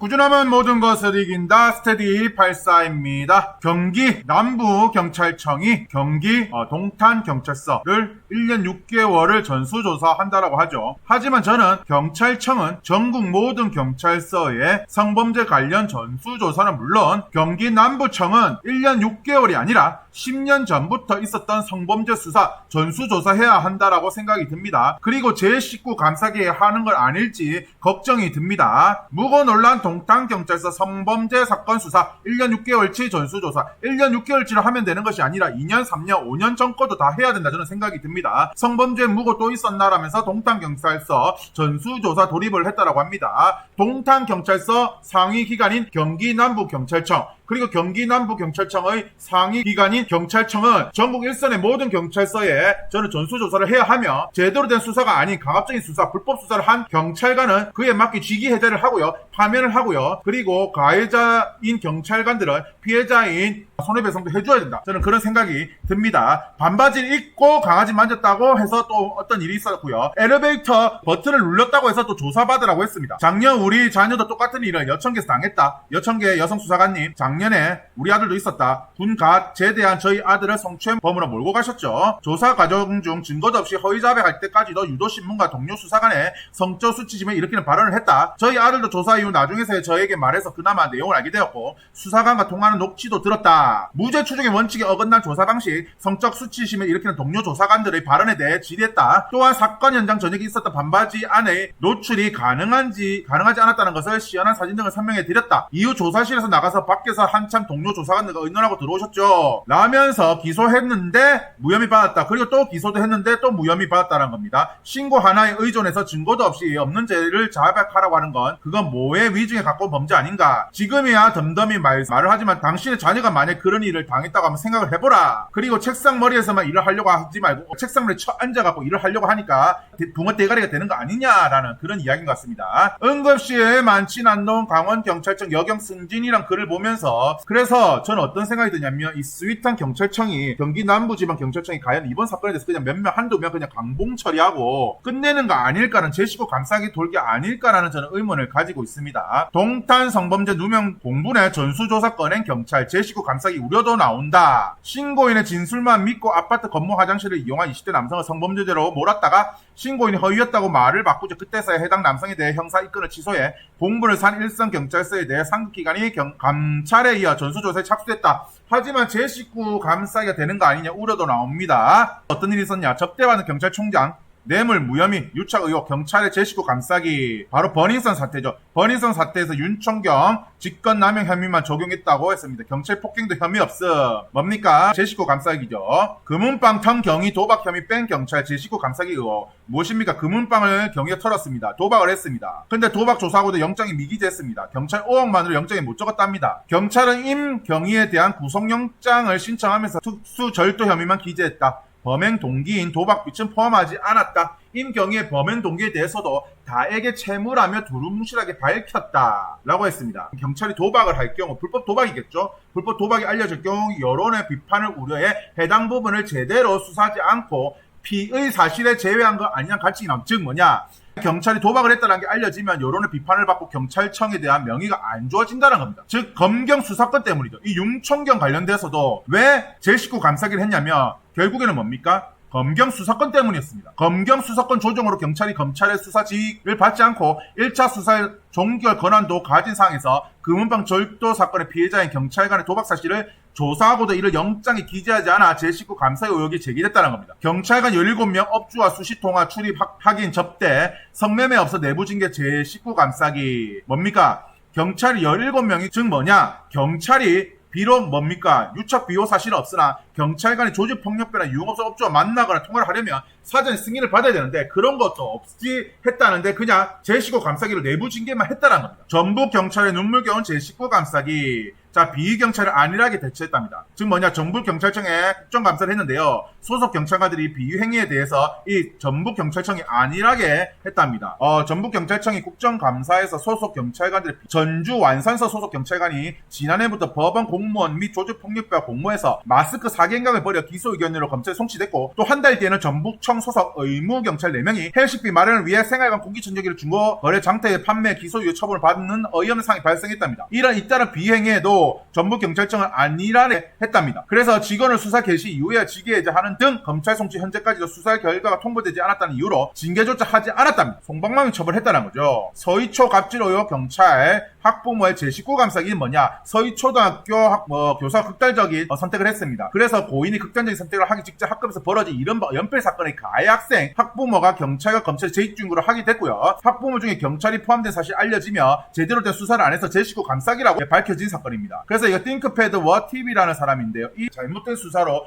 꾸준함은 모든 것을 이긴다. 스테디 84입니다. 경기 남부경찰청이 경기 동탄경찰서를 1년 6개월을 전수조사한다라고 하죠. 하지만 저는 경찰청은 전국 모든 경찰서의 성범죄 관련 전수조사는 물론 경기 남부청은 1년 6개월이 아니라 10년 전부터 있었던 성범죄 수사 전수조사해야 한다라고 생각이 듭니다. 그리고 제 식구 감싸기 하는 건 아닐지 걱정이 듭니다. 무고 논란 동탄경찰서 성범죄 사건 수사 1년 6개월치 전수조사 1년 6개월치로 하면 되는 것이 아니라 2년, 3년, 5년 전 거도 다 해야 된다 저는 생각이 듭니다. 성범죄 무고 또 있었나라면서 동탄경찰서 전수조사 돌입을 했다라고 합니다. 동탄경찰서 상위 기관인 경기남부경찰청 그리고 경기남부경찰청의 상위 기관인 경찰청은 전국 일선의 모든 경찰서에 저는 전수조사를 해야 하며 제대로 된 수사가 아닌 강압적인 수사, 불법 수사를 한 경찰관은 그에 맞게 징계해제를 하고요. 파면을 하고요. 그리고 가해자인 경찰관들은 피해자인 손해배상도 해줘야 된다. 저는 그런 생각이 듭니다. 반바지를 입고 강아지 만졌다고 해서 또 어떤 일이 있었고요. 엘리베이터 버튼을 눌렀다고 해서 또 조사받으라고 했습니다. 작년 우리 자녀도 똑같은 일을 여천계에서 당했다. 여천계 여성수사관님 작년에 우리 아들도 있었다. 군가 제대한 저희 아들을 성추행범으로 몰고 가셨죠. 조사 과정 중 증거도 없이 허위 자백할 때까지도 유도신문과 동료 수사관의 성적 수치심을 일으키는 발언을 했다. 저희 아들도 조사 이후 나중에서야 저에게 말해서 그나마 내용을 알게 되었고 수사관과 통화하는 녹취도 들었다. 무죄 추정의 원칙에 어긋난 조사 방식, 성적 수치심을 일으키는 동료 조사관들의 발언에 대해 질의했다. 또한 사건 현장 저녁에 있었던 반바지 안에 노출이 가능하지 않았다는 것을 시연한 사진 등을 설명해 드렸다. 이후 조사실에서 나가서 밖에서 한참 동료 조사관들과 의논하고 들어오셨죠. 라면서 기소했는데 무혐의 받았다. 그리고 또 기소도 했는데 또 무혐의 받았다는 겁니다. 신고 하나에 의존해서 증거도 없이 없는 죄를 자백하라고 하는 건 그건 모해 위증에 가까운 범죄 아닌가. 지금이야 덤덤히 말을 하지만 당신의 자녀가 만약 그런 일을 당했다고 하면 생각을 해보라. 그리고 책상 머리에서만 일을 하려고 하지 말고 책상 머리에 앉아갖고 일을 하려고 하니까 붕어 대가리가 되는 거 아니냐라는 그런 이야기인 것 같습니다. 응급실에 많진 않던 강원경찰청 여경승진이란 글을 보면서 그래서 저는 어떤 생각이 드냐면 이 스윗한 경찰청이 경기 남부지방경찰청이 과연 이번 사건에 대해서 그냥 몇 명 한두 명 그냥 강봉 처리하고 끝내는 거 아닐까라는 제 식구 감싸기 돌기 아닐까라는 저는 의문을 가지고 있습니다. 동탄 성범죄 누명 공분의 전수조사 꺼낸 경찰 제 식구 감싸기 우려도 나온다. 신고인의 진술만 믿고 아파트 건물 화장실을 이용한 20대 남성을 성범죄죄로 몰았다가 신고인이 허위였다고 말을 바꾸자 그때서야 해당 남성에 대해 형사 입건을 취소해 공분을 산 일선경찰서에 대해 상급기관이 감찰에 이어 전수조사에 착수했다. 하지만 제 식구 감싸기가 되는 거 아니냐 우려도 나옵니다. 어떤 일이 있었냐. 접대받은 경찰총장 뇌물 무혐의 유착 의혹 경찰의 제 식구 감싸기 바로 버닝썬 사태죠. 버닝썬 사태에서 윤총경 직권남용 혐의만 적용했다고 했습니다. 경찰 폭행도 혐의 없음. 뭡니까? 제 식구 감싸기죠. 금은방 턴 경위 도박 혐의 뺀 경찰 제 식구 감싸기 의혹 무엇입니까? 금은방을 경위에 털었습니다. 도박을 했습니다. 근데 도박 조사하고도 영장이 미기재했습니다. 경찰 5억만으로 영장에 못 적었답니다. 경찰은 임경위에 대한 구속영장을 신청하면서 특수절도 혐의만 기재했다. 범행 동기인 도박 빚은 포함하지 않았다. 임경희의 범행 동기에 대해서도 다에게 채무라며 두루뭉실하게 밝혔다 라고 했습니다. 경찰이 도박을 할 경우 불법 도박이겠죠. 불법 도박이 알려질 경우 여론의 비판을 우려해 해당 부분을 제대로 수사하지 않고 피의 사실에 제외한 거 아니냐 가치가 나온. 즉 뭐냐, 경찰이 도박을 했다는 게 알려지면 여론의 비판을 받고 경찰청에 대한 명의가 안 좋아진다는 겁니다. 즉 검경 수사권 때문이죠. 이 윤총경 관련돼서도 왜 제 식구 감싸기를 했냐면 결국에는 뭡니까? 검경 수사권 때문이었습니다. 검경 수사권 조정으로 경찰이 검찰의 수사 지휘를 받지 않고 1차 수사의 종결 권한도 가진 상황에서 금은방 절도 사건의 피해자인 경찰관의 도박 사실을 조사하고도 이를 영장에 기재하지 않아 제 식구 감싸기 의혹이 제기됐다는 겁니다. 경찰관 17명 업주와 수시 통화 출입 확인 접대 성매매 없어 내부 징계 제 식구 감싸기 뭡니까? 경찰이 17명이 즉 뭐냐? 경찰이 비록 뭡니까? 유착 비호 사실은 없으나 경찰관이 조직폭력배나 유흥업소 업주와 만나거나 통화를 하려면 사전 승인을 받아야 되는데 그런 것도 없이 했다는데 그냥 제 식구 감싸기로 내부 징계만 했다는 겁니다. 전북 경찰의 눈물겨운 제 식구 감싸기 자, 비위경찰을 안일하게 대처했답니다. 즉 뭐냐, 전북경찰청에 국정감사를 했는데요. 소속 경찰관들이 비위행위에 대해서 이 전북경찰청이 안일하게 했답니다. 전북경찰청이 국정감사에서 소속 경찰관들의 전주 완산서 소속 경찰관이 지난해부터 법원 공무원 및 조직폭력배와 공모해서 마스크 사기행각을 벌여 기소 의견으로 검찰에 송치됐고, 또 한 달 뒤에는 전북청 소속 의무경찰 4명이 헬식비 마련을 위해 생활관 공기청정기를 중고 거래 장터에 판매 기소유예 처분을 받는 어이없는 상황이 발생했답니다. 이런 잇따른 비행에도 전북경찰청은 안일하게 했답니다. 그래서 직원을 수사 개시 이후에 직위해제하는 등 검찰 송치 현재까지도 수사 결과가 통보되지 않았다는 이유로 징계조차 하지 않았답니다. 송방망이 처벌했다는 거죠. 서희초 갑질 의혹 경찰 학부모의 제19 감사기는 뭐냐, 서희초등학교 교사 극단적인 선택을 했습니다. 그래서 고인이 극단적인 선택을 하기 직전 학급에서 벌어진 이른바 연필 사건의 가해 학생 학부모가 경찰과 검찰에 재입 중으로 하게 됐고요. 학부모 중에 경찰이 포함된 사실이 알려지며 제대로 된 수사를 안 해서 제19 감사기라고 밝혀진 사건입니다. 그래서 이거 띵크패드 워TV라는 사람인데요. 이 잘못된 수사로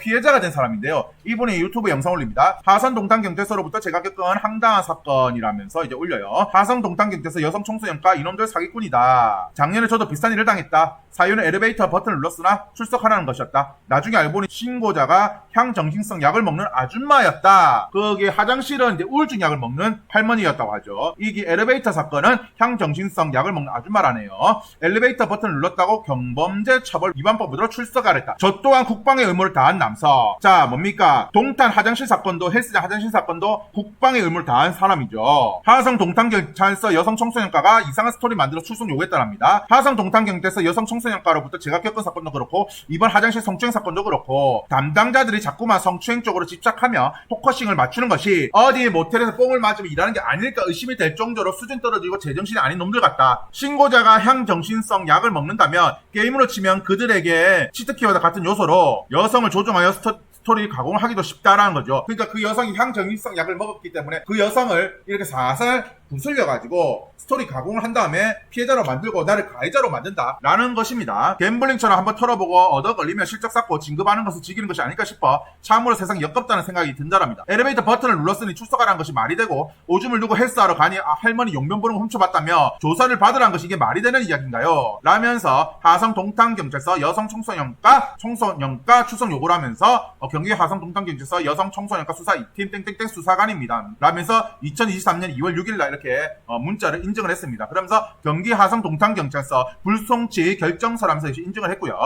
피해자가 된 사람인데요. 이분이 유튜브 영상 올립니다. 하산 동탄경찰서로부터 제가 겪은 황당한 사건이라면서 이제 올려요. 하산 동탄경찰서 여성 청소년과 이놈들 사기꾼이다. 작년에 저도 비슷한 일을 당했다. 사유는 엘리베이터 버튼을 눌렀으나 출석하라는 것이었다. 나중에 알고 보니 신고자가 향정신성 약을 먹는 아줌마였다. 거기에 화장실은 이제 우울증 약을 먹는 할머니였다고 하죠. 이게 엘리베이터 사건은 향정신성 약을 먹는 아줌마라네요. 엘리베이터 버튼을 눌렀다고 경범죄 처벌 위반법으로 출석하랬다. 저 또한 국방의 의무를 다한 남성. 자, 뭡니까? 동탄 화장실 사건도, 헬스장 화장실 사건도 국방의 의무를 다한 사람이죠. 하성 동탄경찰서 여성 청소년과가 이상한 스토리 만들어 출석 요구했다랍니다. 하성 동탄경찰서 여성 청소년과로부터 제가 겪은 사건도 그렇고 이번 화장실 성추행 사건도 그렇고 담당자들이 자꾸만 성추행 쪽으로 집착하며 포커싱을 맞추는 것이 어디 모텔에서 뽕을 맞으면 일하는 게 아닐까 의심이 될 정도로 수준 떨어지고 제정신이 아닌 놈들 같다. 신고자가 향정신성 약을 먹는다면 게임으로 치면 그들에게 치트키와 같은 요소로 여성을 조종하여 스토리 가공을 하기도 쉽다라는 거죠. 그러니까 그 여성이 향정신성 약을 먹었기 때문에 그 여성을 이렇게 살살 부술려가지고 스토리 가공을 한 다음에 피해자로 만들고 나를 가해자로 만든다라는 것입니다. 갬블링처럼 한번 털어보고 얻어 걸리면 실적 쌓고 진급하는 것을 즐기는 것이 아닐까 싶어 참으로 세상이 역겹다는 생각이 든다랍니다. 엘리베이터 버튼을 눌렀으니 출석하라는 것이 말이 되고 오줌을 누고 헬스하러 가니 할머니 용변 보는 거 훔쳐봤다며 조사를 받으라는 것이 이게 말이 되는 이야기인가요? 라면서 하성 동탄경찰서 여성 청소년과 출석 요구를 하면서 경기 하성 동탄경찰서 여성 청소년과 수사 2팀 땡땡땡 수사관입니다. 라면서 2023년 2월 6일 날 이렇게 문자를 인증을 했습니다. 그러면서 경기 하성 동탄경찰서 불송치 결정서라면서 인증을 했고요.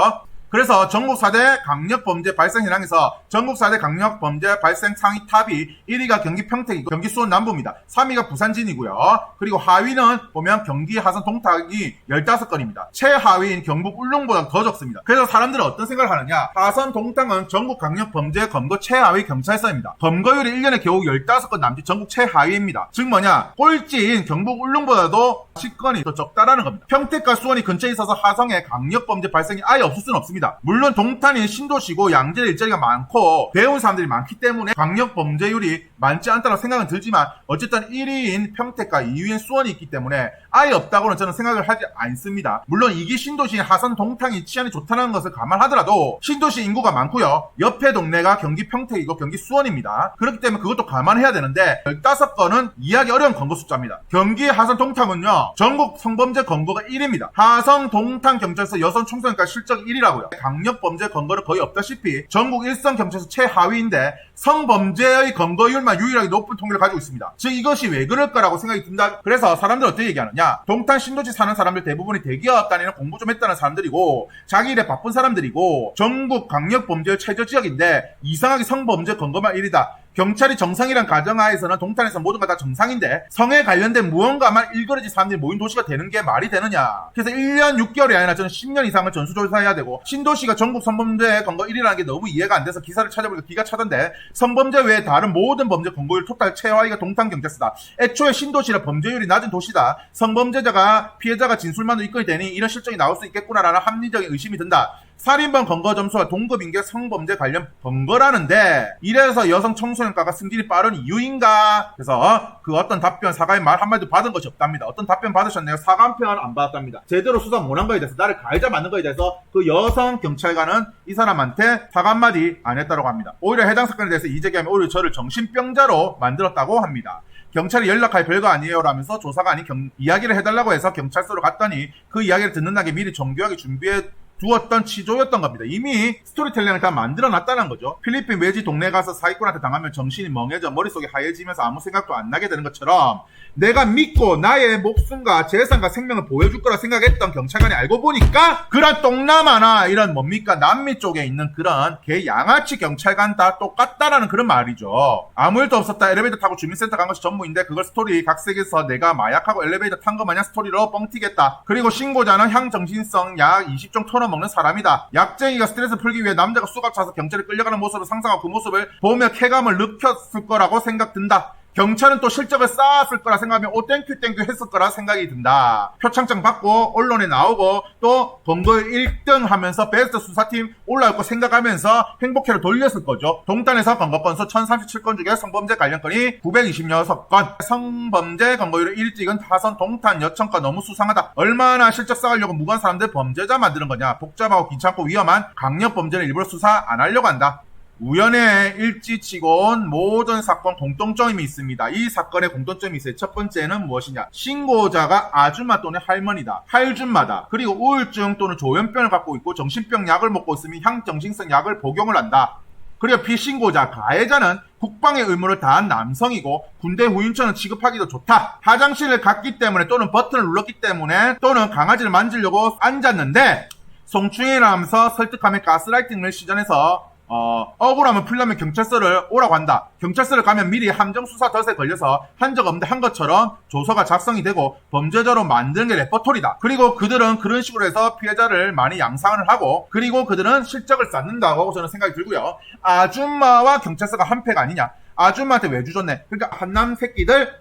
그래서 전국 4대 강력범죄 발생 현황에서 전국 4대 강력범죄 발생 상위 탑이 1위가 경기 평택이고 경기 수원 남부입니다. 3위가 부산진이고요. 그리고 하위는 보면 경기 하산 동탁이 15건입니다. 최하위인 경북 울릉보다 더 적습니다. 그래서 사람들은 어떤 생각을 하느냐, 하산 동탁은 전국 강력범죄 검거 최하위 경찰서입니다. 검거율이 1년에 겨우 15건 남짓 전국 최하위입니다. 즉 뭐냐, 꼴찌인 경북 울릉보다도 10건이 더 적다라는 겁니다. 평택과 수원이 근처에 있어서 하성에 강력범죄 발생이 아예 없을 수는 없습니다. 물론 동탄이 신도시고 양질의 일자리가 많고 배운 사람들이 많기 때문에 강력범죄율이 많지 않다고 생각은 들지만 어쨌든 1위인 평택과 2위인 수원이 있기 때문에 아예 없다고는 저는 생각을 하지 않습니다. 물론 이게 신도시인 하산 동탄이 치안이 좋다는 것을 감안하더라도 신도시 인구가 많고요. 옆에 동네가 경기 평택이고 경기 수원입니다. 그렇기 때문에 그것도 감안해야 되는데 15건은 이해하기 어려운 검거 숫자입니다. 경기 하산 동탄은요, 전국 성범죄 검거가 1위입니다. 하성 동탄 경찰서 여성 청소년과 실적 1위라고요. 강력범죄 검거는 거의 없다시피 전국 일선 경찰서 최하위인데 성범죄의 검거율만 유일하게 높은 통계를 가지고 있습니다. 즉 이것이 왜 그럴까라고 생각이 든다. 그래서 사람들은 어떻게 얘기하느냐, 동탄 신도시 사는 사람들 대부분이 대기업 다니는 공부 좀 했다는 사람들이고 자기 일에 바쁜 사람들이고 전국 강력범죄 최저 지역인데 이상하게 성범죄 검거만 1위다. 경찰이 정상이란 가정하에서는 동탄에서 모든 거 다 정상인데 성에 관련된 무언가만 일그러진 사람들이 모인 도시가 되는 게 말이 되느냐. 그래서 1년 6개월이 아니라 저는 10년 이상을 전수조사해야 되고, 신도시가 전국 성범죄 검거 1위라는 게 너무 이해가 안 돼서 기사를 찾아보니까 기가 차던데 성범죄 외에 다른 모든 범죄 검거율 토탈 최하위가 동탄경찰서다. 애초에 신도시라 범죄율이 낮은 도시다. 성범죄자가 피해자가 진술만으로 입건이 되니 이런 실정이 나올 수 있겠구나라는 합리적인 의심이 든다. 살인범 검거 점수가 동급인 게 성범죄 관련 검거라는데 이래서 여성 청소년과가 승진이 빠른 이유인가? 그래서 그 어떤 답변, 사과의 말 한마디도 받은 것이 없답니다. 어떤 답변 받으셨나요? 사과 한 편 안 받았답니다. 제대로 수사 못한 거에 대해서, 나를 가해자 맞는 거에 대해서 그 여성 경찰관은 이 사람한테 사과 한마디 안 했다고 합니다. 오히려 해당 사건에 대해서 이재기하면 오히려 저를 정신병자로 만들었다고 합니다. 경찰이 연락할 별거 아니에요 라면서 조사가 아닌 이야기를 해달라고 해서 경찰서로 갔더니 그 이야기를 듣는 날에 미리 정교하게 준비해 두었던 치조였던 겁니다. 이미 스토리텔링을 다 만들어 놨다는 거죠. 필리핀 외지 동네 가서 사기꾼한테 당하면 정신이 멍해져 머릿속이 하얘지면서 아무 생각도 안 나게 되는 것처럼 내가 믿고 나의 목숨과 재산과 생명을 보여줄 거라 생각했던 경찰관이 알고 보니까 그런 똥남아나 이런 뭡니까 남미 쪽에 있는 그런 개 양아치 경찰관 다 똑같다라는 그런 말이죠. 아무 일도 없었다. 엘리베이터 타고 주민센터 간 것이 전부인데 그걸 스토리 각색해서 내가 마약하고 엘리베이터 탄 거 마냥 스토리로 뻥튀겠다. 그리고 신고자는 향정신성 약 20종 털어 먹는 사람이다. 약쟁이가 스트레스 풀기 위해 남자가 수갑 차서 경찰에 끌려가는 모습을 상상하고 그 모습을 보며 쾌감을 느꼈을 거라고 생각된다. 경찰은 또 실적을 쌓았을 거라 생각하면 오 땡큐 했을 거라 생각이 든다. 표창장 받고 언론에 나오고 또 검거 1등 하면서 베스트 수사팀 올라올 거 생각하면서 행복회를 돌렸을 거죠. 동탄에서 검거 건수 1037건 중에 성범죄 관련 건이 926건. 성범죄 검거율을 일찍은 타선 동탄 여천과 너무 수상하다. 얼마나 실적 쌓으려고 무관 사람들 범죄자 만드는 거냐. 복잡하고 귀찮고 위험한 강력범죄를 일부러 수사 안 하려고 한다. 우연의 일지치고 온 모든 사건 공통점이 있습니다. 이 사건의 공통점이 있어요. 첫 번째는 무엇이냐. 신고자가 아줌마 또는 할머니다. 할줌마다. 그리고 우울증 또는 조현병을 갖고 있고 정신병 약을 먹고 있으면 향정신성 약을 복용을 한다. 그리고 피신고자, 가해자는 국방의 의무를 다한 남성이고 군대 후임처는 취급하기도 좋다. 화장실을 갔기 때문에 또는 버튼을 눌렀기 때문에 또는 강아지를 만지려고 앉았는데 송충이라면서 설득하며 가스라이팅을 시전해서 억울하면 풀려면 경찰서를 오라고 한다. 경찰서를 가면 미리 함정수사 덫에 걸려서 한 적 없는데 한 것처럼 조서가 작성이 되고 범죄자로 만드는 게 레퍼토리다. 그리고 그들은 그런 식으로 해서 피해자를 많이 양상을 하고 그리고 그들은 실적을 쌓는다고 저는 생각이 들고요. 아줌마와 경찰서가 한패가 아니냐. 아줌마한테 외주 줬네. 그러니까 한남 새끼들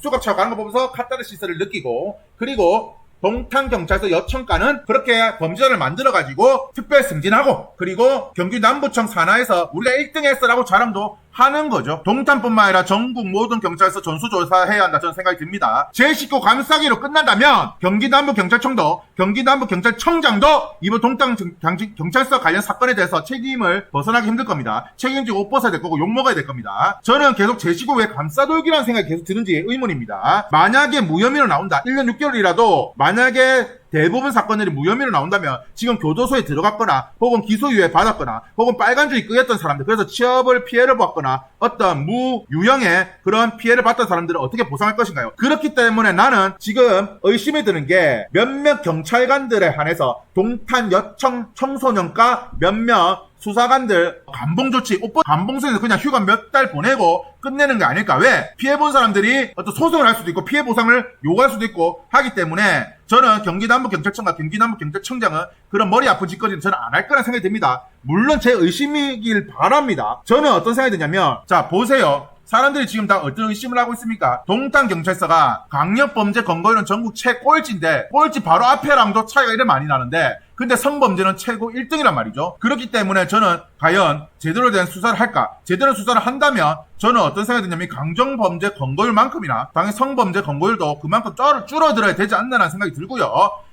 수갑 차고 가는 거 보면서 카타르시스를 느끼고 그리고 동탄경찰서 여청과는 그렇게 범죄자를 만들어가지고 특별 승진하고 그리고 경기 남부청 산하에서 우리가 1등 했어라고 자랑도 하는 거죠. 동탄뿐만 아니라 전국 모든 경찰서 전수조사해야 한다 저는 생각이 듭니다. 제 식구 감싸기로 끝난다면 경기남부경찰청도 경기남부경찰청장도 이번 동탄경찰서 관련 사건에 대해서 책임을 벗어나기 힘들 겁니다. 책임지고 옷 벗어야 될 거고 욕먹어야 될 겁니다. 저는 계속 제 식구 왜 감싸돌기라는 생각이 계속 드는지 의문입니다. 만약에 무혐의로 나온다. 1년 6개월이라도 만약에 대부분 사건들이 무혐의로 나온다면 지금 교도소에 들어갔거나 혹은 기소유예 받았거나 혹은 빨간줄이 끄였던 사람들 그래서 취업을 피해를 받거나 어떤 무유형의 그런 피해를 받던 사람들을 어떻게 보상할 것인가요? 그렇기 때문에 나는 지금 의심이 드는 게 몇몇 경찰관들에 한해서 동탄 여청 청소년과 몇몇 수사관들 감봉조치, 감봉선에서 그냥 휴가 몇 달 보내고 끝내는 게 아닐까. 왜? 피해본 사람들이 어떤 소송을 할 수도 있고 피해 보상을 요구할 수도 있고 하기 때문에 저는 경기남부경찰청과 경기남부경찰청장은 그런 머리 아픈 짓거리는 저는 안 할 거라는 생각이 듭니다. 물론 제 의심이길 바랍니다. 저는 어떤 생각이 드냐면 자 보세요. 사람들이 지금 다 어떤 의심을 하고 있습니까? 동탄경찰서가 강력범죄 검거율은 전국 최꼴찌인데 꼴찌 바로 앞에랑도 차이가 이래 많이 나는데 근데 성범죄는 최고 1등이란 말이죠. 그렇기 때문에 저는 과연 제대로 된 수사를 할까? 제대로 수사를 한다면 저는 어떤 생각이 드냐면 강정범죄 검거율만큼이나 당연히 성범죄 검거율도 그만큼 줄어들어야 되지 않나라는 생각이 들고요.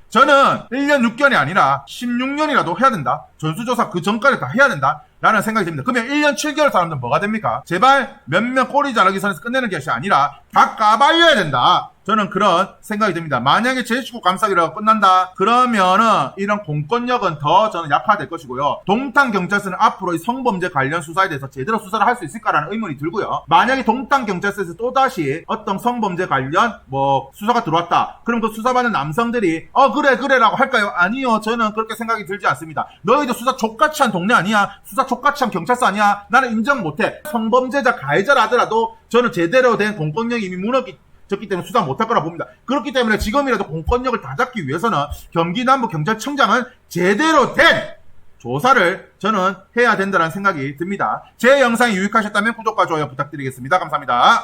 저는 1년 6개월이 아니라 16년이라도 해야 된다. 전수조사 그 전까지 다 해야 된다. 라는 생각이 듭니다. 그러면 1년 7개월 사람들 뭐가 됩니까? 제발 몇몇 꼬리 자르기 선에서 끝내는 것이 아니라 다 까발려야 된다. 저는 그런 생각이 듭니다. 만약에 제 식구 감싸기로 끝난다. 그러면은 이런 공권력은 더 저는 약화될 것이고요. 동탄경찰서는 앞으로 이 성범죄 관련 수사에 대해서 제대로 수사를 할 수 있을까라는 의문이 들고요. 만약에 동탄경찰서에서 또다시 어떤 성범죄 관련 수사가 들어왔다. 그럼 그 수사받는 남성들이 그래라고 할까요? 아니요. 저는 그렇게 생각이 들지 않습니다. 너희도 수사 족같이 한 동네 아니야? 수사 족같이 한 경찰서 아니야? 나는 인정 못해. 성범죄자 가해자라 하더라도 저는 제대로 된 공권력이 이미 무너졌기 때문에 수사 못할 거라 봅니다. 그렇기 때문에 지금이라도 공권력을 다잡기 위해서는 경기남부경찰청장은 제대로 된 조사를 저는 해야 된다는 생각이 듭니다. 제 영상이 유익하셨다면 구독과 좋아요 부탁드리겠습니다. 감사합니다.